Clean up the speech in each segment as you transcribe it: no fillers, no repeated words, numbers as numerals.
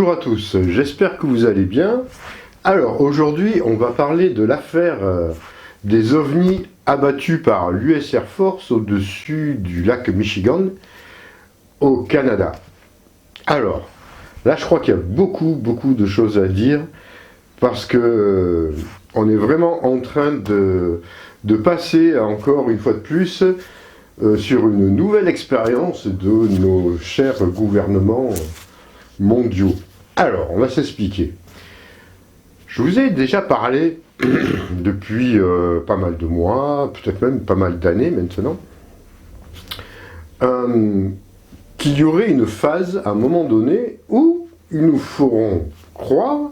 Bonjour à tous, j'espère que vous allez bien. Alors aujourd'hui on va parler de l'affaire des ovnis abattus par l'US Air Force au-dessus du lac Michigan au Canada. Alors là je crois qu'il y a beaucoup de choses à dire parce que on est vraiment en train de passer encore une fois de plus sur une nouvelle expérience de nos chers gouvernements mondiaux. Alors, on va s'expliquer. Je vous ai déjà parlé depuis pas mal de mois, peut-être même pas mal d'années maintenant, qu'il y aurait une phase à un moment donné où ils nous feront croire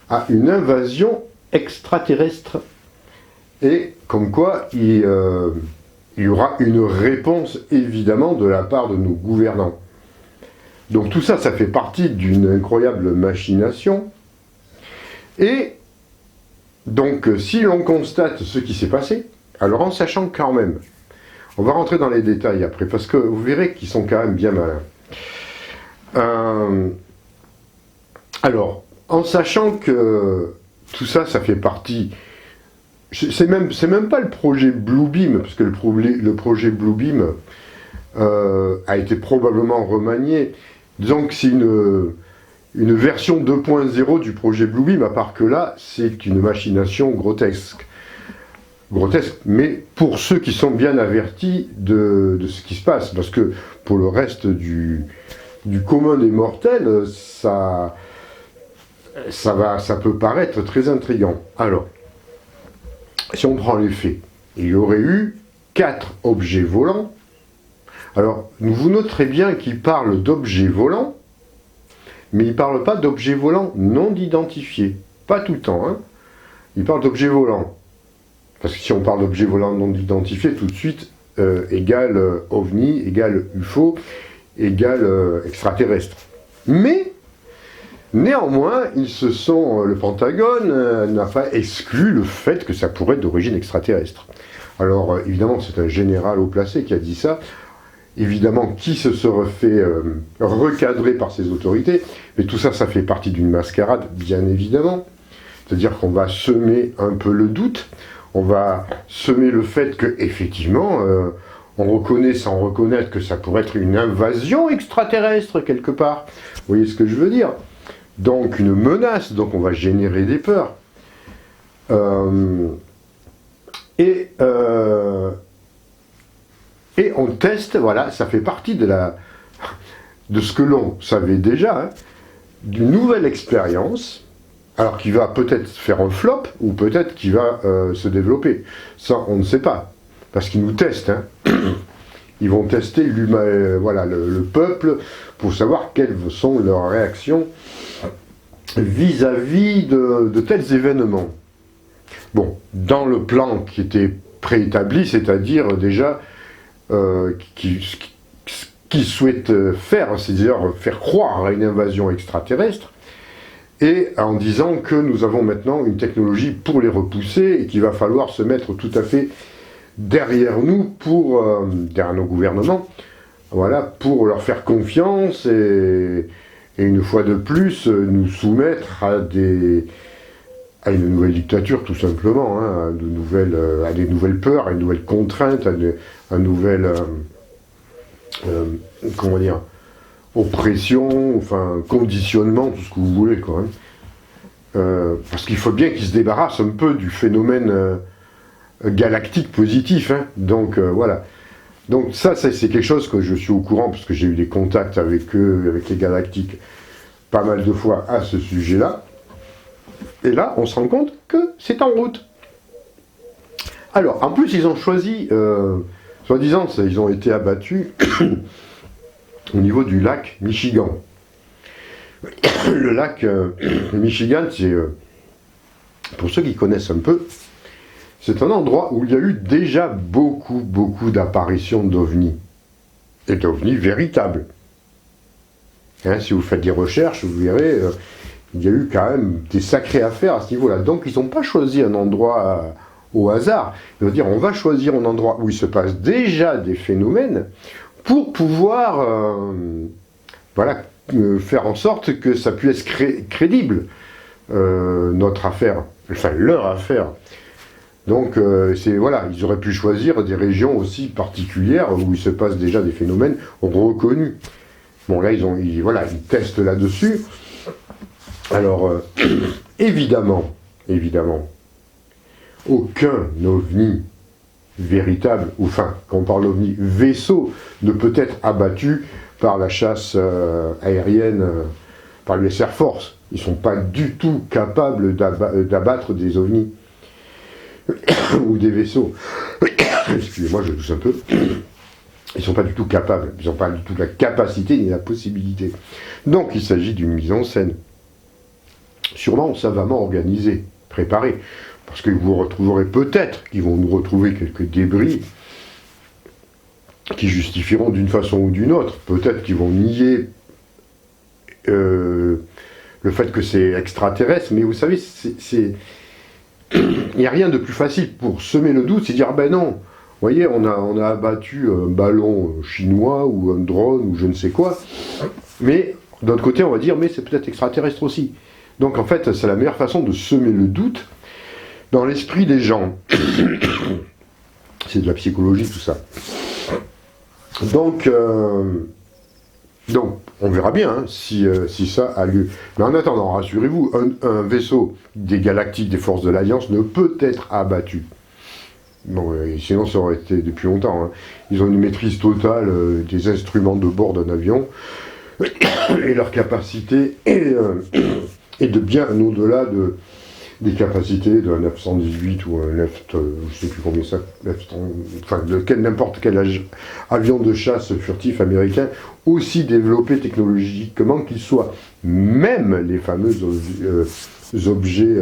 à une invasion extraterrestre et comme quoi il y aura une réponse évidemment de la part de nos gouvernants. Donc tout ça, ça fait partie d'une incroyable machination. Et donc si l'on constate ce qui s'est passé, alors en sachant quand même, on va rentrer dans les détails après, parce que vous verrez qu'ils sont quand même bien malins. Alors, en sachant que tout ça, ça fait partie... C'est même pas le projet Bluebeam, parce que le projet Bluebeam a été probablement remanié. Disons que c'est une version 2.0 du projet Bluebeam, à part que là, c'est une machination grotesque. Grotesque, mais pour ceux qui sont bien avertis de ce qui se passe, parce que pour le reste du commun des mortels, ça peut paraître très intriguant. Alors, si on prend les faits, il y aurait eu 4 objets volants. Alors, vous noterez bien qu'il parle d'objets volants, mais il ne parle pas d'objets volants non identifiés. Pas tout le temps, hein. Il parle d'objets volants. Parce que si on parle d'objets volants non identifiés, tout de suite, égale OVNI, égale UFO, égale extraterrestre. Mais, néanmoins, le Pentagone n'a pas exclu le fait que ça pourrait être d'origine extraterrestre. Alors, évidemment, c'est un général haut placé qui a dit ça. Évidemment, qui se serait fait recadrer par ses autorités, mais tout ça, ça fait partie d'une mascarade, bien évidemment. C'est-à-dire qu'on va semer un peu le doute, on va semer le fait que, effectivement, on reconnaît sans reconnaître que ça pourrait être une invasion extraterrestre quelque part. Vous voyez ce que je veux dire? Donc une menace, donc on va générer des peurs. Et on teste, voilà, ça fait partie de ce que l'on savait déjà, hein, d'une nouvelle expérience, alors qui va peut-être faire un flop, ou peut-être qui va se développer. Ça, on ne sait pas, parce qu'ils nous testent. Hein. Ils vont tester le peuple, pour savoir quelles sont leurs réactions vis-à-vis de tels événements. Bon, dans le plan qui était préétabli, c'est-à-dire déjà qui souhaite faire, c'est-à-dire faire croire à une invasion extraterrestre, et en disant que nous avons maintenant une technologie pour les repousser et qu'il va falloir se mettre tout à fait derrière nous, derrière nos gouvernements, voilà, pour leur faire confiance et une fois de plus nous soumettre à une nouvelle dictature, tout simplement, hein, à des nouvelles peurs, à une nouvelle contrainte, à un nouvel oppression, enfin conditionnement, tout ce que vous voulez, quoi. Hein. Parce qu'il faut bien qu'ils se débarrassent un peu du phénomène galactique positif. Hein. Donc voilà. Donc ça, c'est quelque chose que je suis au courant, parce que j'ai eu des contacts avec eux, avec les galactiques, pas mal de fois à ce sujet-là. Et là, on se rend compte que c'est en route. Alors, en plus, ils ont choisi, soi-disant, ils ont été abattus au niveau du lac Michigan. Le lac Michigan, c'est, pour ceux qui connaissent un peu, c'est un endroit où il y a eu déjà beaucoup d'apparitions d'ovnis. Et d'ovnis véritables. Hein, si vous faites des recherches, vous verrez... il y a eu quand même des sacrées affaires à ce niveau-là. Donc ils n'ont pas choisi un endroit au hasard. Ils vont dire, on va choisir un endroit où il se passe déjà des phénomènes pour pouvoir faire en sorte que ça puisse être crédible, notre affaire, enfin leur affaire. Donc, voilà, ils auraient pu choisir des régions aussi particulières où il se passe déjà des phénomènes reconnus. Bon, là, ils testent là-dessus. Alors, évidemment, aucun ovni véritable, ou enfin, quand on parle d'ovni, vaisseau, ne peut être abattu par la chasse aérienne, par l'US Air Force. Ils ne sont pas du tout capables d'abattre des ovnis ou des vaisseaux. Excusez-moi, je tousse un peu. Ils ne sont pas du tout capables, ils n'ont pas du tout la capacité ni la possibilité. Donc il s'agit d'une mise en scène, sûrement savamment organisée, préparée, parce que vous retrouverez peut-être qu'ils vont nous retrouver quelques débris qui justifieront d'une façon ou d'une autre, peut-être qu'ils vont nier le fait que c'est extraterrestre, mais vous savez, il n'y a rien de plus facile pour semer le doute, c'est dire, ah ben non, vous voyez, on a abattu un ballon chinois ou un drone ou je ne sais quoi, mais d'un autre côté, on va dire, mais c'est peut-être extraterrestre aussi. Donc en fait, c'est la meilleure façon de semer le doute dans l'esprit des gens. C'est de la psychologie, tout ça. Donc on verra bien hein, si ça a lieu. Mais en attendant, rassurez-vous, un vaisseau des galactiques des forces de l'Alliance ne peut être abattu. Bon, sinon ça aurait été depuis longtemps. Hein. Ils ont une maîtrise totale des instruments de bord d'un avion et leur capacité est de bien au-delà des capacités d'un 918 ou un je sais plus combien ça, enfin de n'importe quel avion de chasse furtif américain, aussi développé technologiquement qu'il soit. Même les fameux objets,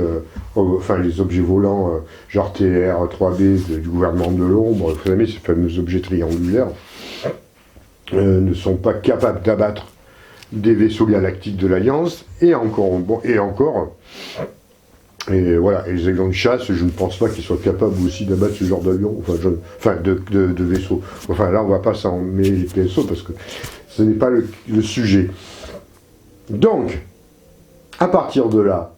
enfin les objets volants genre TR-3B du gouvernement de l'ombre, vous savez, ces fameux objets triangulaires, ne sont pas capables d'abattre des vaisseaux galactiques de l'Alliance, et voilà, et les avions de chasse, je ne pense pas qu'ils soient capables aussi d'abattre ce genre d'avion, de vaisseau. Enfin là, on ne va pas s'en mêler les PSO parce que ce n'est pas le sujet. Donc, à partir de là,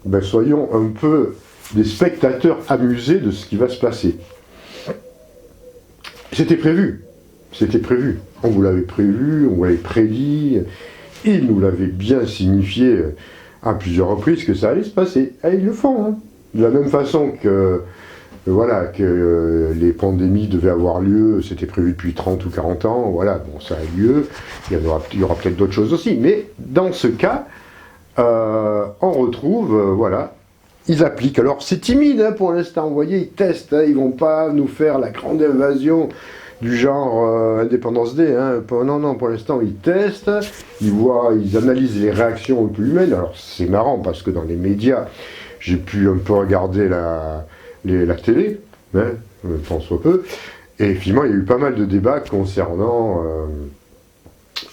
ben, soyons un peu des spectateurs amusés de ce qui va se passer. C'était prévu. On vous l'avait prévu, on vous l'avait prédit, il nous l'avait bien signifié à plusieurs reprises que ça allait se passer. Et ils le font. Hein. De la même façon que les pandémies devaient avoir lieu, c'était prévu depuis 30 ou 40 ans, voilà, bon, ça a lieu, il y aura peut-être d'autres choses aussi, mais dans ce cas, on retrouve, voilà, ils appliquent. Alors c'est timide hein, pour l'instant, vous voyez, ils testent, hein, ils vont pas nous faire la grande invasion du genre Indépendance Day, hein. Non, pour l'instant ils testent, ils analysent les réactions un peu humaines. Alors c'est marrant parce que dans les médias, j'ai pu un peu regarder la télé, hein, tant soit peu, et finalement il y a eu pas mal de débats concernant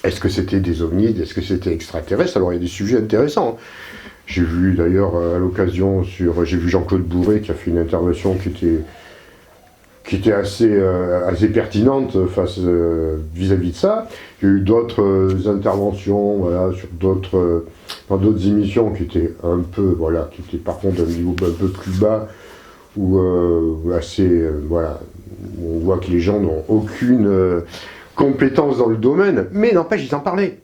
est-ce que c'était des ovnis, est-ce que c'était extraterrestre. Alors il y a des sujets intéressants. J'ai vu d'ailleurs à l'occasion j'ai vu Jean-Claude Bourré qui a fait une intervention qui était assez pertinente vis-à-vis de ça. Il y a eu d'autres interventions, voilà, dans d'autres émissions qui étaient qui étaient par contre d'un niveau un peu plus bas, ou assez, voilà, on voit que les gens n'ont aucune compétence dans le domaine, mais n'empêche, ils en parlaient.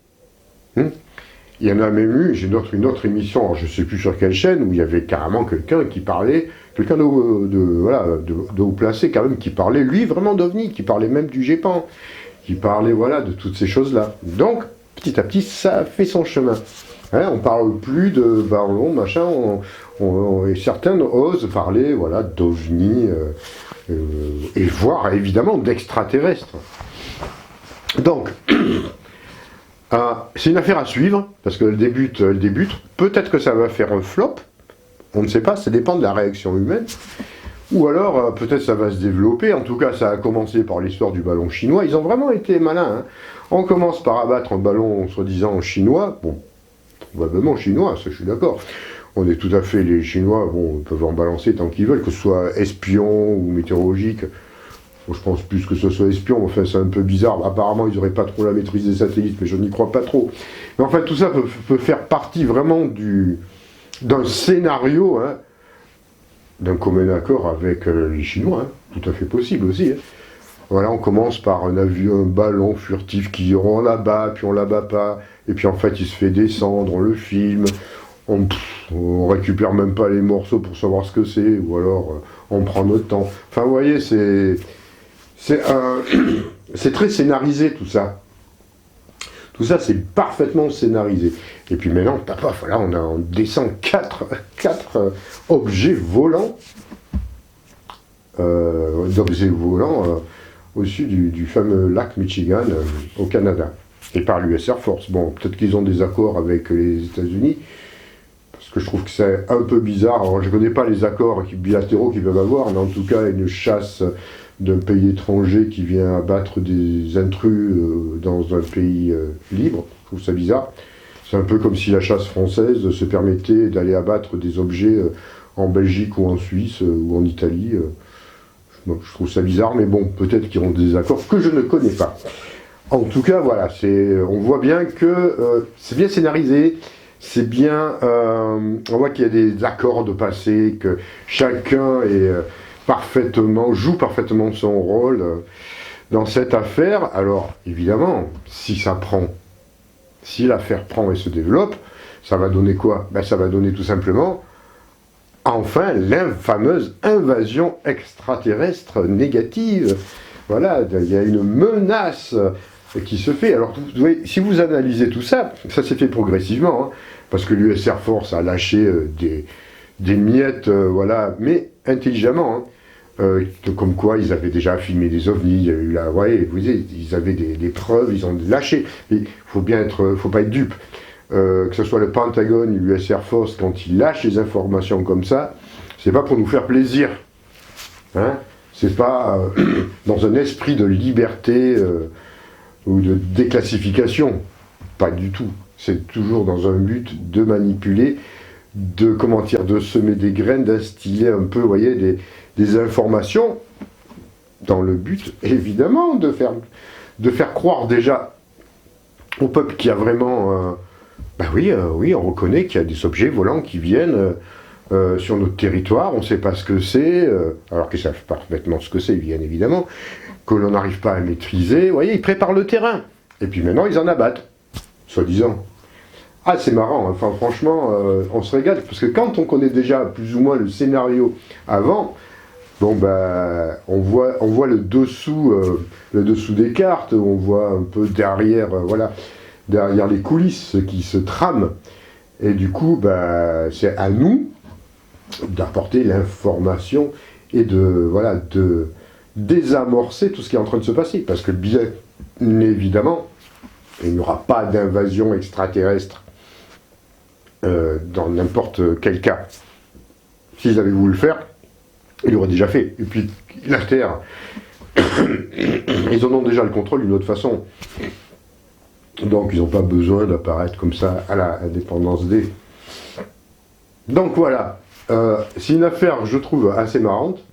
Il y en a même eu, j'ai une autre émission, alors je ne sais plus sur quelle chaîne, où il y avait carrément quelqu'un qui parlait, quelqu'un de haut placé quand même, qui parlait, lui, vraiment d'OVNI, qui parlait même du GEPAN, qui parlait, voilà, de toutes ces choses-là. Donc, petit à petit, ça fait son chemin. Hein, on parle plus de ballons, machin, et certains osent parler, voilà, d'OVNI, et voire, évidemment, d'extraterrestres. Donc, c'est une affaire à suivre, parce qu'elle débute. Peut-être que ça va faire un flop, on ne sait pas, ça dépend de la réaction humaine. Ou alors, peut-être ça va se développer. En tout cas, ça a commencé par l'histoire du ballon chinois. Ils ont vraiment été malins. Hein. On commence par abattre un ballon, soi-disant, chinois. Bon, probablement chinois, ça je suis d'accord. On est tout à fait, les Chinois, bon, peuvent en balancer tant qu'ils veulent, que ce soit espion ou météorologique. Bon, je pense plus que ce soit espion, enfin c'est un peu bizarre. Apparemment, ils n'auraient pas trop la maîtrise des satellites, mais je n'y crois pas trop. Mais en fait, tout ça peut faire partie vraiment d'un scénario, hein, d'un commun accord avec les Chinois, hein, tout à fait possible aussi. Hein. Voilà, on commence par un avion, un ballon furtif on l'abat, puis on l'abat pas, et puis en fait il se fait descendre, on le filme, on récupère même pas les morceaux pour savoir ce que c'est, ou alors on prend notre temps. Enfin, vous voyez, c'est très scénarisé tout ça. Tout ça, c'est parfaitement scénarisé. Et puis maintenant, voilà, on descend quatre objets volants, au-dessus du fameux lac Michigan au Canada, et par l'US Air Force. Bon, peut-être qu'ils ont des accords avec les États-Unis, parce que je trouve que c'est un peu bizarre. Alors, je ne connais pas les accords bilatéraux qu'ils peuvent avoir, mais en tout cas, une chasse d'un pays étranger qui vient abattre des intrus dans un pays libre, je trouve ça bizarre. C'est un peu comme si la chasse française se permettait d'aller abattre des objets en Belgique ou en Suisse ou en Italie. Je trouve ça bizarre, mais bon, peut-être qu'ils ont des accords que je ne connais pas. En tout cas, voilà, on voit bien que c'est bien scénarisé, c'est bien, on voit qu'il y a des accords de passé, que chacun joue parfaitement son rôle dans cette affaire. Alors, évidemment, si l'affaire prend et se développe, ça va donner quoi? Ben, ça va donner tout simplement enfin, la fameuse invasion extraterrestre négative. Voilà, il y a une menace qui se fait. Alors, vous voyez, si vous analysez tout ça, ça s'est fait progressivement, hein, parce que l'US Air Force a lâché des miettes, voilà, mais intelligemment, hein, comme quoi ils avaient déjà filmé des ovnis, il y a eu vous voyez, ils avaient des preuves, ils ont lâché. Mais faut pas être dupe. Que ce soit le Pentagone ou l'US Air Force, quand ils lâchent les informations comme ça, c'est pas pour nous faire plaisir. Hein, c'est pas dans un esprit de liberté ou de déclassification. Pas du tout. C'est toujours dans un but de manipuler, de semer des graines, d'instiller un peu, vous voyez, des informations, dans le but, évidemment, de faire croire déjà au peuple qu'il y a vraiment... oui, on reconnaît qu'il y a des objets volants qui viennent sur notre territoire, on ne sait pas ce que c'est, alors qu'ils savent parfaitement ce que c'est, bien évidemment, que l'on n'arrive pas à maîtriser. Vous voyez, ils préparent le terrain. Et puis maintenant, ils en abattent, soi-disant. Ah, c'est marrant, hein. Enfin, franchement, on se régale, parce que quand on connaît déjà plus ou moins le scénario avant, bon, on voit le dessous des cartes, on voit un peu derrière, derrière les coulisses qui se trament. Et du coup, c'est à nous d'apporter l'information et de désamorcer tout ce qui est en train de se passer. Parce que bien évidemment, il n'y aura pas d'invasion extraterrestre dans n'importe quel cas. S'ils avaient voulu le faire, ils l'auraient déjà fait. Et puis, la Terre, ils en ont déjà le contrôle d'une autre façon. Donc, ils n'ont pas besoin d'apparaître comme ça à la dépendance des... Donc, voilà. C'est une affaire, je trouve, assez marrante.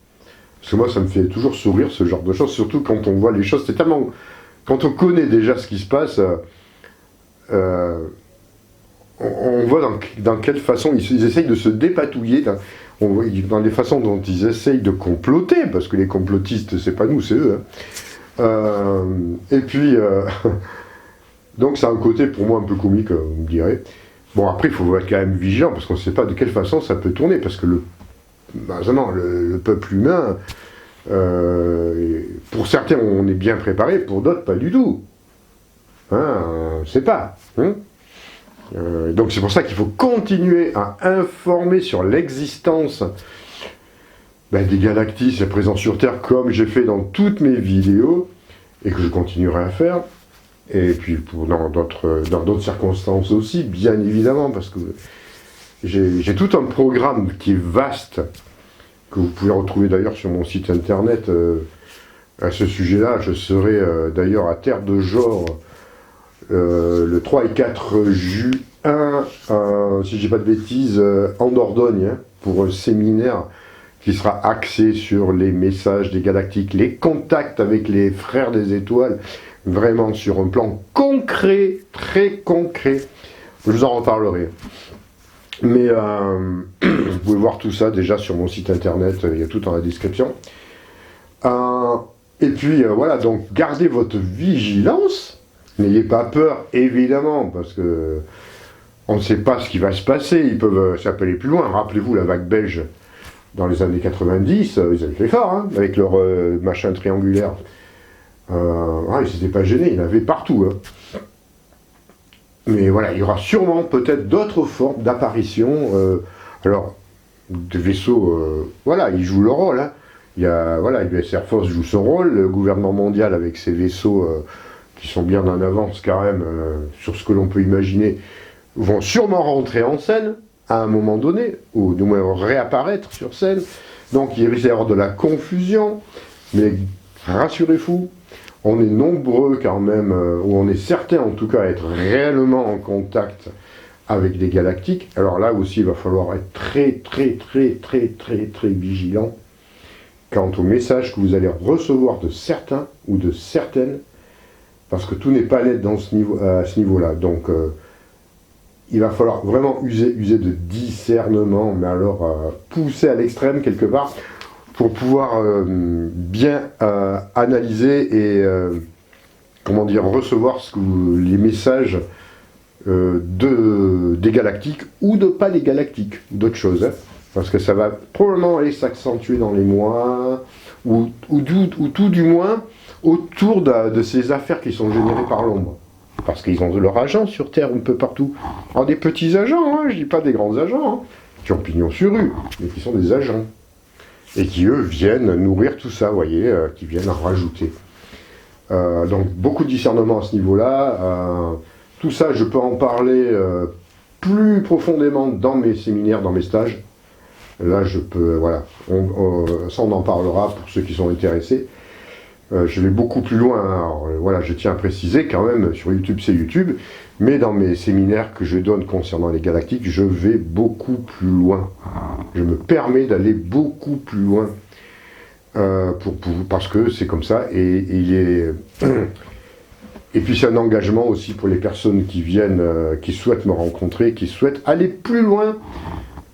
Parce que moi, ça me fait toujours sourire, ce genre de choses. Surtout quand on voit les choses. C'est tellement... Quand on connaît déjà ce qui se passe, on voit dans quelle façon ils essayent de se dépatouiller. Dans les façons dont ils essayent de comploter. Parce que les complotistes, c'est pas nous, c'est eux. Hein. Et puis... Donc c'est un côté pour moi un peu comique, vous me direz. Bon, après il faut être quand même vigilant parce qu'on ne sait pas de quelle façon ça peut tourner, parce que le peuple humain, pour certains on est bien préparé, pour d'autres pas du tout. Hein, on ne sait pas. Hein. Donc c'est pour ça qu'il faut continuer à informer sur l'existence des galactiques présents sur Terre, comme j'ai fait dans toutes mes vidéos, et que je continuerai à faire. Et puis dans d'autres circonstances aussi, bien évidemment, parce que j'ai tout un programme qui est vaste, que vous pouvez retrouver d'ailleurs sur mon site internet à ce sujet-là. Je serai d'ailleurs à Terre de Jor le 3 et 4 juin, si je dis pas de bêtises, en Dordogne, hein, pour un séminaire qui sera axé sur les messages des galactiques, les contacts avec les frères des étoiles, vraiment sur un plan concret, très concret. Je vous en reparlerai. Mais vous pouvez voir tout ça déjà sur mon site internet, il y a tout dans la description. Et puis voilà, donc gardez votre vigilance, n'ayez pas peur évidemment, parce que on ne sait pas ce qui va se passer, ils peuvent s'appeler plus loin. Rappelez-vous la vague belge dans les années 90, ils avaient fait fort, hein, avec leur machin triangulaire. Ils ne s'étaient pas gênés, il y en avait partout. Hein. Mais voilà, il y aura sûrement peut-être d'autres formes d'apparition. Alors, des vaisseaux, voilà, ils jouent leur rôle. Hein. Il y a, voilà, l'US Air Force joue son rôle, le gouvernement mondial avec ses vaisseaux qui sont bien en avance quand même sur ce que l'on peut imaginer, vont sûrement rentrer en scène à un moment donné, ou du moins réapparaître sur scène. Donc il risque d'y avoir de la confusion, mais rassurez-vous, on est nombreux quand même, ou on est certains en tout cas à être réellement en contact avec des galactiques. Alors là aussi, il va falloir être très vigilant quant aux messages que vous allez recevoir de certains ou de certaines, parce que tout n'est pas net dans à ce niveau-là. Donc il va falloir vraiment user de discernement, mais alors pousser à l'extrême quelque part, pour pouvoir bien analyser et comment dire, recevoir les messages des galactiques ou de pas les galactiques, d'autres choses, hein, parce que ça va probablement aller s'accentuer dans les mois, ou tout du moins autour de ces affaires qui sont générées par l'ombre. Parce qu'ils ont de leurs agents sur Terre, un peu partout. Alors des petits agents, hein, je dis pas des grands agents, hein, qui ont pignon sur rue, mais qui sont des agents. Et qui, eux, viennent nourrir tout ça, vous voyez, qui viennent en rajouter. Donc, beaucoup de discernement à ce niveau-là. Tout ça, je peux en parler plus profondément dans mes séminaires, dans mes stages. Là, je peux, voilà, ça on en parlera pour ceux qui sont intéressés. Je vais beaucoup plus loin, hein. Alors, voilà, je tiens à préciser quand même, sur YouTube c'est YouTube, mais dans mes séminaires que je donne concernant les galactiques, je vais beaucoup plus loin. Je me permets d'aller beaucoup plus loin, parce que c'est comme ça, et puis c'est un engagement aussi pour les personnes qui viennent, qui souhaitent me rencontrer, qui souhaitent aller plus loin,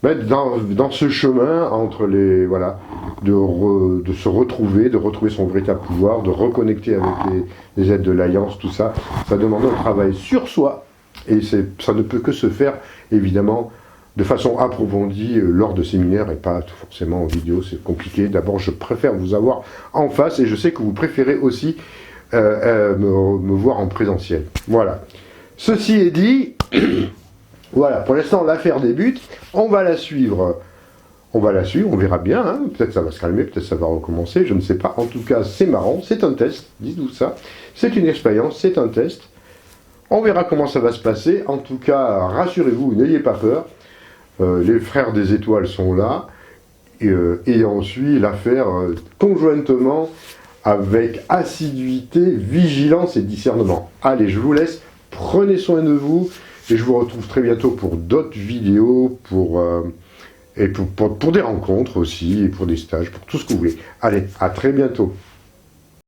dans ce chemin entre les, voilà, de se retrouver, de retrouver son véritable pouvoir, de reconnecter avec les aides de l'Alliance, tout ça. Ça demande un travail sur soi, et ça ne peut que se faire, évidemment, de façon approfondie lors de séminaires, et pas forcément en vidéo, c'est compliqué. D'abord, je préfère vous avoir en face, et je sais que vous préférez aussi me voir en présentiel. Voilà. Ceci est dit... Voilà, pour l'instant l'affaire débute, on va la suivre, on verra bien, hein. Peut-être ça va se calmer, peut-être ça va recommencer, je ne sais pas. En tout cas, c'est marrant, c'est un test, dites-vous ça, c'est une expérience, c'est un test. On verra comment ça va se passer, en tout cas, rassurez-vous, n'ayez pas peur, les frères des étoiles sont là, et on suit l'affaire conjointement avec assiduité, vigilance et discernement. Allez, je vous laisse, prenez soin de vous, et je vous retrouve très bientôt pour d'autres vidéos, pour des rencontres aussi, et pour des stages, pour tout ce que vous voulez. Allez, à très bientôt.